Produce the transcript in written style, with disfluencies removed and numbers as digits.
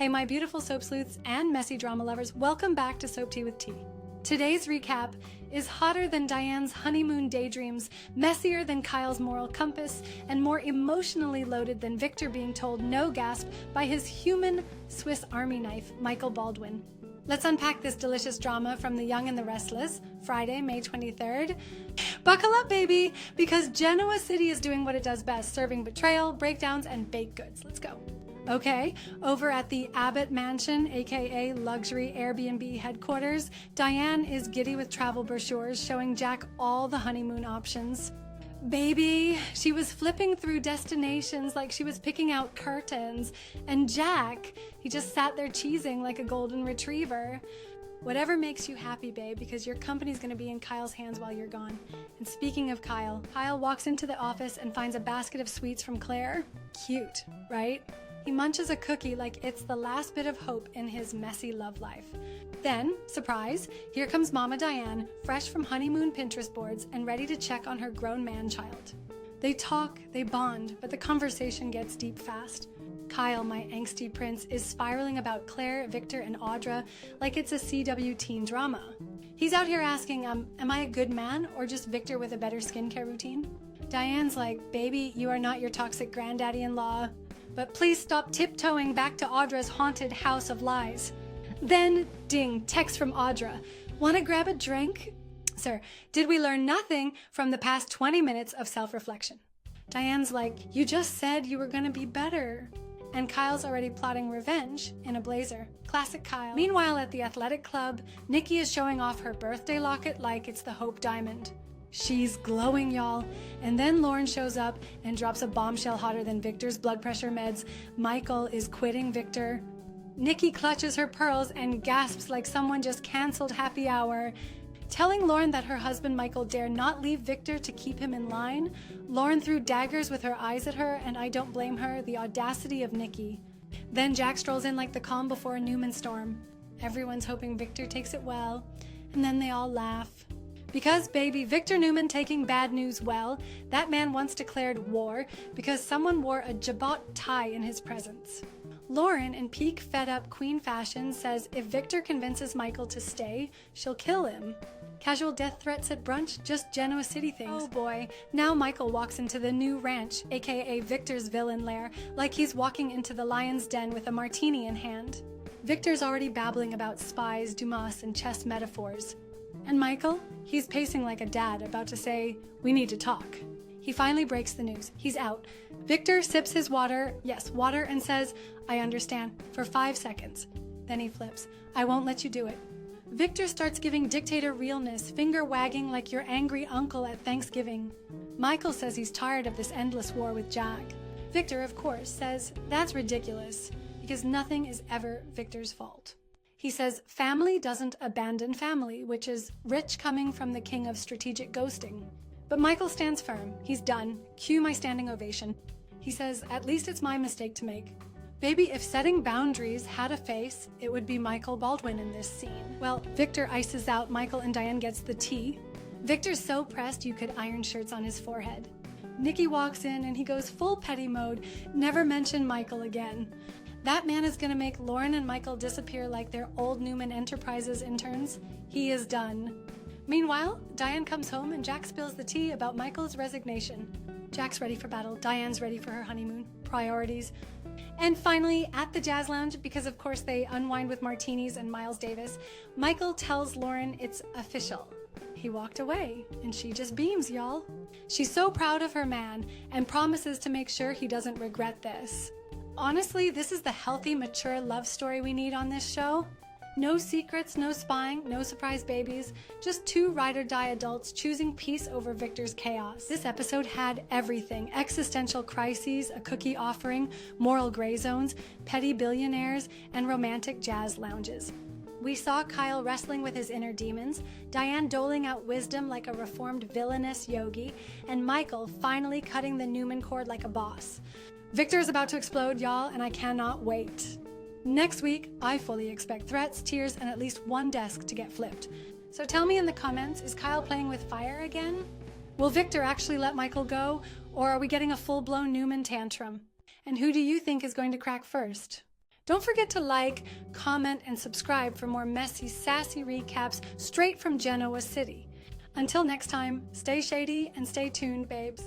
Hey, my beautiful soap sleuths and messy drama lovers, welcome back to Soap Tea with Tea. Today's recap is hotter than Diane's honeymoon daydreams, messier than Kyle's moral compass, and more emotionally loaded than Victor being told no gasp by his human Swiss Army knife, Michael Baldwin. Let's unpack this delicious drama from The Young and the Restless, Friday, May 23rd. Buckle up, baby, because Genoa City is doing what it does best, serving betrayal, breakdowns, and baked goods. Let's go. Okay, over at the Abbott mansion, aka luxury Airbnb headquarters, Diane is giddy with travel brochures showing Jack all the honeymoon options. Baby, she was flipping through destinations like she was picking out curtains, and Jack, he just sat there cheesing like a golden retriever. Whatever makes you happy, babe, because your company's gonna be in Kyle's hands while you're gone. And speaking of Kyle walks into the office and finds a basket of sweets from Claire. Cute, right? He munches a cookie like it's the last bit of hope in his messy love life. Then, surprise, here comes Mama Diane, fresh from honeymoon Pinterest boards and ready to check on her grown man-child. They talk, they bond, but the conversation gets deep fast. Kyle, my angsty prince, is spiraling about Claire, Victor, and Audra like it's a CW teen drama. He's out here asking, am I a good man or just Victor with a better skincare routine? Diane's like, baby, you are not your toxic granddaddy-in-law. But please stop tiptoeing back to Audra's haunted house of lies. Then, ding, text from Audra. Wanna grab a drink? Sir, did we learn nothing from the past 20 minutes of self-reflection? Diane's like, you just said you were gonna be better. And Kyle's already plotting revenge in a blazer. Classic Kyle. Meanwhile, at the athletic club, Nikki is showing off her birthday locket like it's the Hope Diamond. She's glowing, y'all. And then Lauren shows up and drops a bombshell hotter than Victor's blood pressure meds. Michael is quitting Victor. Nikki clutches her pearls and gasps like someone just canceled happy hour. Telling Lauren that her husband Michael dare not leave Victor to keep him in line, Lauren threw daggers with her eyes at her, and I don't blame her, the audacity of Nikki. Then Jack strolls in like the calm before a Newman storm. Everyone's hoping Victor takes it well, and then they all laugh. Because, baby, Victor Newman taking bad news well, that man once declared war because someone wore a jabot tie in his presence. Lauren, in peak fed-up queen fashion, says if Victor convinces Michael to stay, she'll kill him. Casual death threats at brunch, just Genoa City things. Oh boy, now Michael walks into the new ranch, aka Victor's villain lair, like he's walking into the lion's den with a martini in hand. Victor's already babbling about spies, Dumas, and chess metaphors. And Michael, he's pacing like a dad about to say, we need to talk. He finally breaks the news. He's out. Victor sips his water, yes, water, and says, I understand, for 5 seconds. Then he flips, I won't let you do it. Victor starts giving dictator realness, finger wagging like your angry uncle at Thanksgiving. Michael says he's tired of this endless war with Jack. Victor, of course, says that's ridiculous because nothing is ever Victor's fault. He says family doesn't abandon family, which is rich coming from the king of strategic ghosting. But Michael stands firm. He's done. Cue my standing ovation. He says, at least it's my mistake to make. Baby, if setting boundaries had a face, it would be Michael Baldwin in this scene. Well, Victor ices out Michael and Diane gets the tea. Victor's so pressed you could iron shirts on his forehead. Nikki walks in and he goes full petty mode, never mention Michael again. That man is gonna make Lauren and Michael disappear like they're old Newman Enterprises interns. He is done. Meanwhile, Diane comes home and Jack spills the tea about Michael's resignation. Jack's ready for battle. Diane's ready for her honeymoon. Priorities. And finally, at the jazz lounge, because of course they unwind with martinis and Miles Davis, Michael tells Lauren it's official. He walked away, and she just beams, y'all. She's so proud of her man and promises to make sure he doesn't regret this. Honestly, this is the healthy, mature love story we need on this show. No secrets, no spying, no surprise babies, just two ride-or-die adults choosing peace over Victor's chaos. This episode had everything: existential crises, a cookie offering, moral gray zones, petty billionaires, and romantic jazz lounges. We saw Kyle wrestling with his inner demons, Diane doling out wisdom like a reformed villainous yogi, and Michael finally cutting the Newman cord like a boss. Victor is about to explode, y'all, and I cannot wait. Next week, I fully expect threats, tears, and at least one desk to get flipped. So tell me in the comments, is Kyle playing with fire again? Will Victor actually let Michael go, or are we getting a full-blown Newman tantrum? And who do you think is going to crack first? Don't forget to like, comment, and subscribe for more messy, sassy recaps straight from Genoa City. Until next time, stay shady and stay tuned, babes.